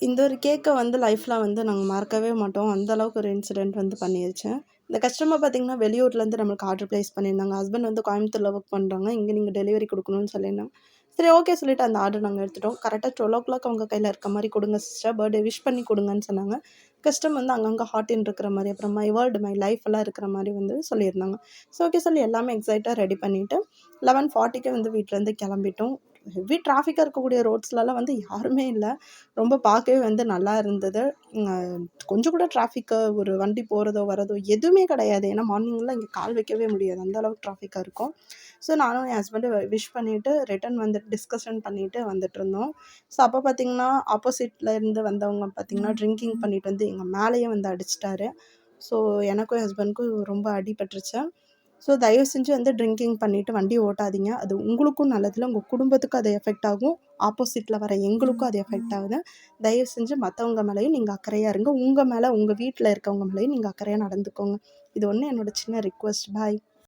இந்த ஒரு கேக்க வந்து லைஃப்ல வந்து நாங்க மறக்கவே மாட்டோம். அந்த அளவுக்கு ஒரு இன்சிடென்ட் வந்து பண்ணிருச்சு. இந்த கஸ்டமர் பார்த்தீங்கன்னா, வெளியூர்லேருந்து நம்மளுக்கு ஆர்டர் பிளேஸ் பண்ணியிருந்தாங்க. ஹஸ்பண்ட் வந்து கோயம்புத்தூர்ல ஒர்க் பண்றாங்க. இங்க நீங்க டெலிவரி குடுக்கணும்னு சொல்லியிருந்தாங்க. சரி ஓகே சொல்லிட்டு அந்த ஆர்டர் நாங்க எடுத்துட்டோம். கரெக்ட்டா 12:00 உங்க கையில இருக்க மாரி குடுங்க சிஸ்டர். பர்த்டே விஷ் பண்ணி குடுங்கன்னு சொன்னாங்க. கஸ்டம் வந்து அங்கங்க ஹார்டின் இருக்கிற மாரி, அப்புறம் மை வேர்ல்ட், மை லைஃப் எல்லாம் இருக்கிற மாரி வந்து சொல்லியிருந்தாங்க. ஸோ ஓகே சொல்லி எல்லாமே எக்ஸைட்டா ரெடி பண்ணிட்டு 11:40க்கே வந்து வீட்லேருந்து கிளம்பிட்டோம். ஹெவி டிராஃபிக்கா இருக்கக்கூடிய ரோட்ஸ்லலாம் வந்து யாருமே இல்ல. ரொம்ப பார்க்கவே வந்து நல்லா இருந்தது. அ கொஞ்சம் கூட டிராஃபிக்கு ஒரு வண்டி போறதோ, வரதோ எதுவுமே கிடையாது. ஏன்னா மார்னிங்லாம் இங்க கால் வைக்கவே முடியாது. அந்த அளவுக்கு டிராஃபிக்கா இருக்கும். ஸோ நானும் என் ஹஸ்பண்டும் விஷ் பண்ணிட்டு ரிட்டர்ன் வந்துட்டு டிஸ்கஷன் பண்ணிட்டு வந்துட்டுருந்தோம். ஸோ அப்போ பார்த்தீங்கன்னா, ஆப்போசிட்ல இருந்து வந்தவங்க பார்த்தீங்கன்னா, ட்ரிங்கிங் பண்ணிட்டு வந்து எங்க மேலேயே வந்து அடிச்சுட்டாரு. ஸோ எனக்கும் என் ஹஸ்பண்டுக்கும் ரொம்ப அடிபட்டுருச்சு. ஸோ தயவு செஞ்சு வந்து ட்ரிங்கிங் பண்ணிட்டு வண்டி ஓட்டாதீங்க. அது உங்களுக்கும் நல்லதில்ல. உங்க குடும்பத்துக்கும் அது எஃபெக்ட் ஆகும். ஆப்போசிட்ல வர எங்களுக்கும் அது எஃபெக்ட் ஆகுது. தயவு செஞ்சு மத்தவங்க மேலயும் நீங்க அக்கறையா இருங்க. உங்க மேல, உங்க வீட்ல இருக்கவங்க மேலயும் நீங்க அக்கறையா நடந்துக்கோங்க. இது ஒண்ணு என்னோட சின்ன ரிக்வெஸ்ட். பாய்.